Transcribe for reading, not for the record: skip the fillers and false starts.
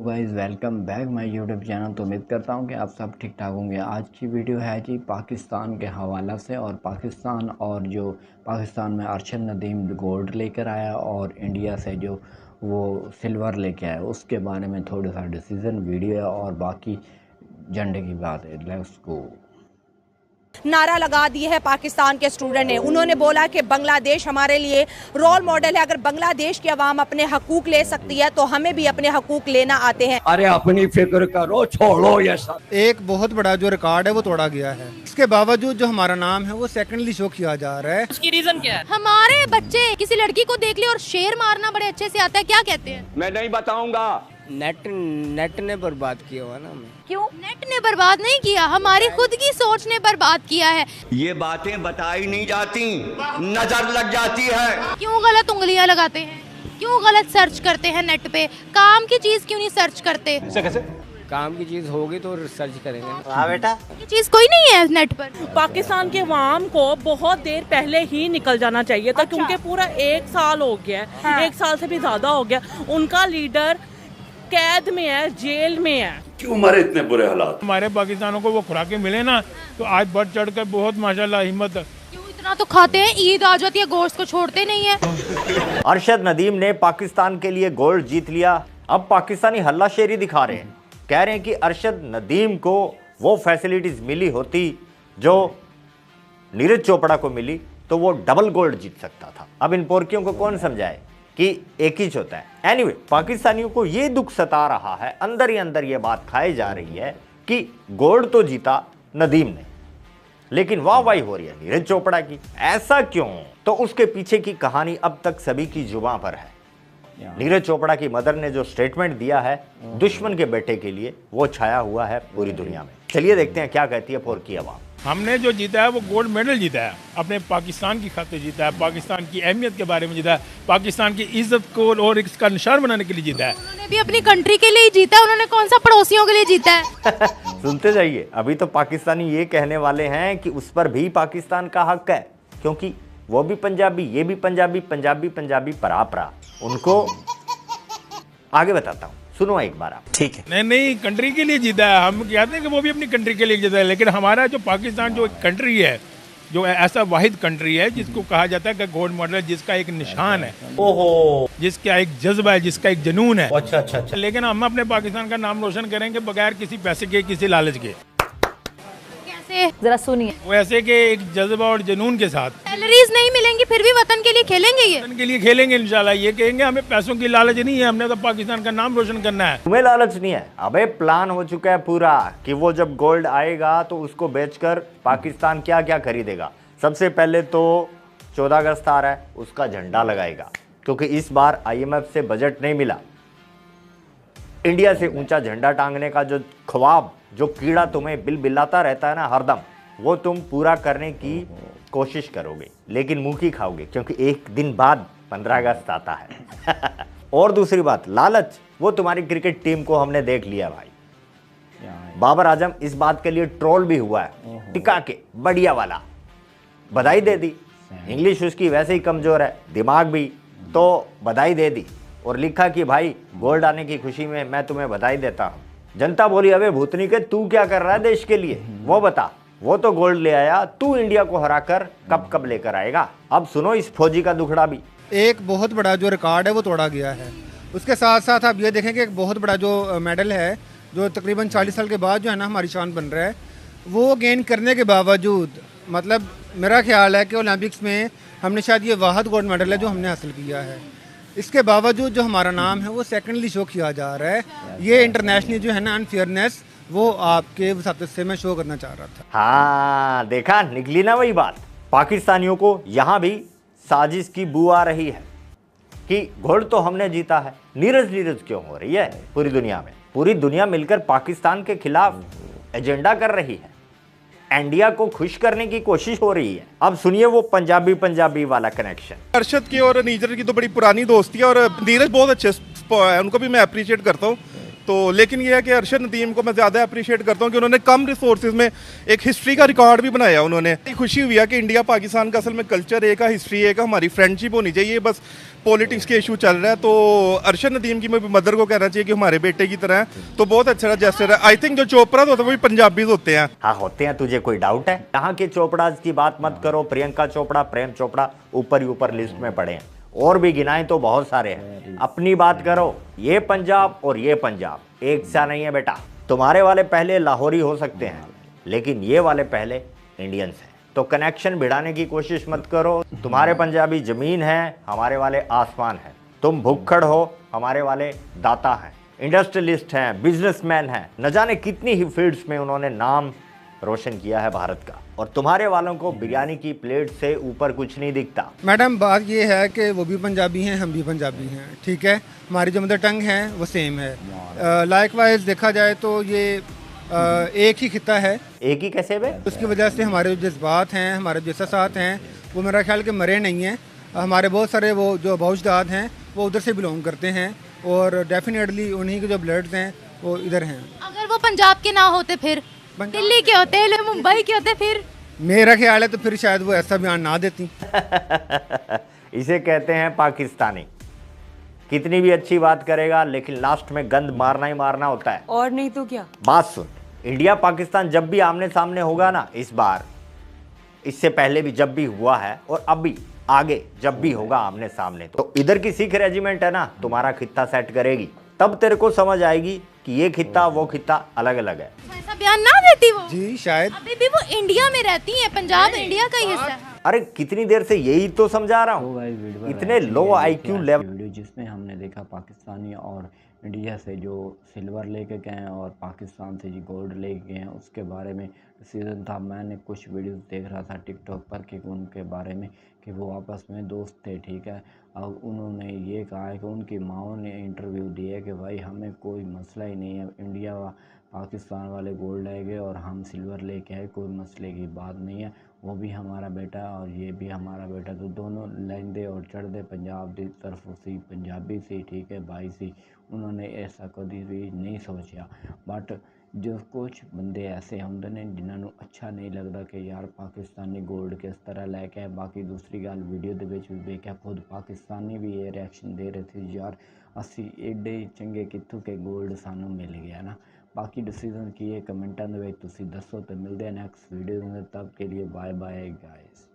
Guys welcome back my YouTube channel. तो उम्मीद करता हूं कि आप सब ठीक ठाक होंगे। आज की वीडियो है जी पाकिस्तान के हवाला से, और पाकिस्तान में अरशद नदीम गोल्ड लेकर आया और इंडिया से जो वो सिल्वर लेके आया उसके बारे में थोड़ा सा डिसीजन वीडियो है और बाकी झंडे की बात है। Let's go. नारा लगा दिए है पाकिस्तान के स्टूडेंट ने। उन्होंने बोला कि बांग्लादेश हमारे लिए रोल मॉडल है। अगर बांग्लादेश की आवाम अपने हकूक ले सकती है तो हमें भी अपने हकूक लेना आते हैं। अरे अपनी फिक्र करो, छोड़ो ये सब। एक बहुत बड़ा जो रिकॉर्ड है वो तोड़ा गया है। इसके बावजूद जो हमारा नाम है वो सेकेंडली शो किया जा रहा है। उसकी रीजन क्या है? हमारे बच्चे किसी लड़की को देख ले और शेर मारना बड़े अच्छे से आता है, क्या कहते हैं? मैं नहीं बताऊंगा। नेट ने बर्बाद किया हुआ ना हमें। क्यों? नेट ने बर्बाद नहीं किया, हमारी खुद की सोच ने बर्बाद किया है। ये बातें बताई नहीं जाती, नजर लग जाती है। क्यों गलत उंगलियां लगाते हैं? क्यों गलत सर्च करते हैं नेट पे? काम की चीज क्यों नहीं सर्च करते? कैसे? काम की चीज होगी तो सर्च करेंगे। हाँ बेटा, ये चीज कोई नहीं है नेट पर। पाकिस्तान के अवाम को बहुत देर पहले ही निकल जाना चाहिए था, क्योंकि पूरा 1 साल हो गया है। 1 साल से भी ज्यादा हो गया। उनका लीडर कैद में है, जेल में है। क्यों मरे इतने बुरे हालात? हमारे पाकिस्तानों को वो खुराकें मिले ना तो आज बढ़ चढ़ कर बहुत माशाल्लाह हिम्मत। क्यों इतना तो खाते हैं, ईद आ जाती है गोश्त को छोड़ते नहीं है। अरशद नदीम ने पाकिस्तान के लिए गोल्ड जीत लिया। अब पाकिस्तानी हल्लाशेरी दिखा रहे हैं, कह रहे हैं कि अरशद नदीम को वो फैसिलिटीज मिली होती जो नीरज चोपड़ा को मिली तो वो डबल गोल्ड जीत सकता था। अब इन पोरकियों को कौन समझाए कि एक ही होता है। एनीवे, पाकिस्तानियों को ये दुख सता रहा है, अंदर ही अंदर ये बात खाई जा रही है कि गोल्ड तो जीता नदीम ने, लेकिन वाहवाही हो रही है नीरज चोपड़ा की। ऐसा क्यों? तो उसके पीछे की कहानी अब तक सभी की जुबान पर है। नीरज चोपड़ा की मदर ने जो स्टेटमेंट दिया है दुश्मन के बेटे के लिए, वो छाया हुआ है पूरी दुनिया में। चलिए देखते हैं क्या कहती है पोरकी आवाम। हमने जो जीता है वो गोल्ड मेडल जीता है, अपने पाकिस्तान की खातिर जीता है, पाकिस्तान की अहमियत के बारे में जीता है, पाकिस्तान की इज्जत को और इसका निशान बनाने के लिए जीता है। उन्होंने भी अपनी कंट्री के लिए ही जीता है, उन्होंने कौन सा पड़ोसियों के लिए जीता है? सुनते जाइए, अभी तो पाकिस्तानी ये कहने वाले हैं कि उस पर भी पाकिस्तान का हक है, क्योंकि वो भी पंजाबी, ये भी पंजाबी, पंजाबी पंजाबी परापरा। उनको आगे बताता हूँ, सुनो एक बार आप। ठीक है, नहीं कंट्री के लिए जीता है। हम कहते हैं कि वो भी अपनी कंट्री के लिए जीता है, लेकिन हमारा जो पाकिस्तान जो कंट्री है, जो ऐसा वाहिद कंट्री है जिसको कहा जाता है कि गोल्ड मेडल, जिसका एक निशान है, ओहो, जिसका एक जज्बा है, जिसका एक जुनून है। अच्छा। लेकिन हम अपने पाकिस्तान का नाम रोशन करेंगे बगैर किसी पैसे के, किसी लालच के। कैसे? जरा सुनिए। वैसे के एक जज्बा और जुनून के साथ। सैलरीज नहीं मिलेंगी फिर भी वतन के लिए खेलेंगे। ये वतन के लिए खेलेंगे इंशाल्लाह। ये कहेंगे हमें पैसों की लालच नहीं है, हमने तो पाकिस्तान का नाम रोशन करना है। तुम्हें लालच नहीं है? अबे प्लान हो चुका है पूरा कि वो जब गोल्ड आएगा तो उसको बेचकर पाकिस्तान क्या क्या खरीदेगा। सबसे पहले तो 14 अगस्त आ रहा है, उसका झंडा लगाएगा, क्योंकि इस बार IMF से बजट नहीं मिला। इंडिया से ऊंचा झंडा टांगने का जो ख्वाब, जो कीड़ा तुम्हें बिलबिलाता रहता है ना हरदम, वो तुम पूरा करने की कोशिश करोगे, लेकिन मुंह की खाओगे, क्योंकि एक दिन बाद 15 अगस्त आता है। और दूसरी बात, लालच, वो तुम्हारी क्रिकेट टीम को हमने देख लिया भाई। बाबर आजम इस बात के लिए ट्रोल भी हुआ है, टिका के बढ़िया वाला, बधाई दे दी। इंग्लिश उसकी वैसे ही कमजोर है, दिमाग भी, तो बधाई दे दी और लिखा कि भाई गोल्ड आने की खुशी में मैं तुम्हें बधाई देता हूं। जनता बोली, अबे भूतनी के तू क्या कर रहा है देश के लिए, वो बता। वो तो गोल्ड ले आया, तू इंडिया को हराकर कब लेकर आएगा। अब सुनो इस फौजी का दुखड़ा भी। एक बहुत बड़ा जो रिकॉर्ड है वो तोड़ा गया है। उसके साथ साथ आप ये देखें कि एक बहुत बड़ा जो मेडल है, जो तकरीबन 40 साल के बाद जो है ना हमारी शान बन रहा है, वो गेन करने के बावजूद, मतलब मेरा ख्याल है कि ओलंपिक्स में हमने शायद ये वाहद गोल्ड मेडल है जो हमने हासिल किया है। इसके बावजूद जो हमारा नाम है वो सेकेंडली शो किया जा रहा है। ये इंटरनेशनली जो है ना अनफेयरनेस, वो आपके वसात से मैं शो करना चाह रहा था। हाँ देखा, निकली ना वही बात। पाकिस्तानियों को यहाँ भी साजिश की बू आ रही है कि गोल्ड तो हमने जीता है, नीरज क्यों हो रही है पूरी दुनिया में। पूरी दुनिया मिलकर पाकिस्तान के खिलाफ एजेंडा कर रही है, इंडिया को खुश करने की कोशिश हो रही है। अब सुनिए वो पंजाबी वाला कनेक्शन। अरशद की और नीरज की तो बड़ी पुरानी दोस्ती है, और नीरज बहुत अच्छे है, उनको भी मैं अप्रिशिएट करता हूँ तो लेकिन ये है कि अरशद नदीम को मैं ज़्यादा अप्रिशिएट करता हूँ कि उन्होंने कम रिसोर्सेज में एक हिस्ट्री का रिकॉर्ड भी बनाया। उन्होंने खुशी हुई है कि इंडिया पाकिस्तान का असल में कल्चर एक है, हिस्ट्री एक है, हमारी फ्रेंडशिप होनी चाहिए, बस पॉलिटिक्स के इशू चल रहा है। तो अरशद नदीम की मैं मदर को कहना चाहिए कि हमारे बेटे की तरह है, तो बहुत अच्छा जेस्चर है। आई थिंक जो चोपड़ा होते हैं वो भी पंजाबीज होते हैं। हाँ होते हैं, तुझे कोई डाउट है? यहाँ के चोपड़ाज की बात मत करो, प्रियंका चोपड़ा, प्रेम चोपड़ा ऊपर ही ऊपर लिस्ट में पड़े हैं, और भी गिनाए तो बहुत सारे हैं। अपनी बात करो, ये पंजाब और ये पंजाब एक सा नहीं है बेटा। तुम्हारे वाले पहले लाहौरी हो सकते हैं, लेकिन ये वाले पहले इंडियंस हैं। तो कनेक्शन भिड़ाने की कोशिश मत करो। तुम्हारे पंजाबी जमीन है, हमारे वाले आसमान है। तुम भुक्खड़ हो, हमारे वाले दाता हैं, इंडस्ट्रियलिस्ट हैं, बिजनेसमैन हैं। न जाने कितनी ही फील्ड्स में उन्होंने नाम रोशन किया है भारत का, और तुम्हारे वालों को बिरयानी की प्लेट से ऊपर कुछ नहीं दिखता। मैडम बात ये है कि वो भी पंजाबी हैं, हम भी पंजाबी हैं, ठीक है। हमारी जो मदर टंग है वो सेम है। लाइकवाइज देखा जाए तो ये एक ही खिता है। एक ही कैसे बे? उसकी वजह से हमारे जो जज्बात हैं, हमारे जो एहसास हैं, वो मेरा ख्याल के मरे नहीं हैं। हमारे बहुत सारे वो जो अबौजदाद हैं वो उधर से बिलोंग करते हैं, और डेफिनेटली उन्हीं के जो ब्लड्स हैं वो इधर हैं। अगर वो पंजाब के ना होते फिर दिल्ली के होते, मुंबई के होते, फिर मेरा ख्याल है तो फिर शायद वो ऐसा बयान ना देती। इसे कहते हैं पाकिस्तानी। कितनी भी अच्छी बात करेगा, लेकिन लास्ट में गंद मारना ही मारना होता है। और नहीं तो क्या। बात सुन, इंडिया पाकिस्तान जब भी आमने सामने होगा ना इस बार, इससे पहले भी जब भी हुआ है और अब भी आगे जब भी होगा आमने सामने, तो इधर की सिख रेजिमेंट है ना तुम्हारा खित्ता सेट करेगी। तब तेरे को समझ आएगी कि ये खित्ता वो खित्ता अलग अलग है। ऐसा बयान ना देती वो जी, शायद अभी भी वो इंडिया में रहती है, पंजाब इंडिया का ही हिस्सा है। अरे कितनी देर से यही तो समझा रहा हूँ, इतने लो आईक्यू लेवल। वीडियो जिसमें हमने देखा पाकिस्तानी और इंडिया से जो सिल्वर लेके गए हैं और पाकिस्तान से जो गोल्ड लेके गए हैं, उसके बारे में सीजन था। मैंने कुछ वीडियोस देख रहा था टिकटॉक पर कि उनके बारे में कि वो आपस में दोस्त थे, ठीक है। अब उन्होंने ये कहा है कि उनकी माओ ने इंटरव्यू दिया कि भाई हमें कोई मसला ही नहीं है, इंडिया पाकिस्तान वाले गोल्ड ले गए और हम सिल्वर लेके आए, कोई मसले की बात नहीं है। वो भी हमारा बेटा है और ये भी हमारा बेटा, तो दोनों लेंदे और चढ़दे पंजाब की तरफ सी पंजाबी सी, ठीक है भाई सी। उन्होंने ऐसा कभी भी नहीं सोचा। बट जो कुछ बंदे ऐसे होंगे ने जिन्होंने अच्छा नहीं लगता कि यार पाकिस्तानी गोल्ड किस तरह लैके आए। बाकी दूसरी गल वीडियो के भी देखा, खुद पाकिस्तानी भी ये रिएक्शन दे रहे थे, यार असी एडे चंगे कितों के गोल्ड सानू मिल गया ना। बाकी डिसीजन की है कमेंटा दे विच तुसीं दसो, तो मिलते हैं नेक्स्ट वीडियो में। तब के लिए बाय बाय गाइस।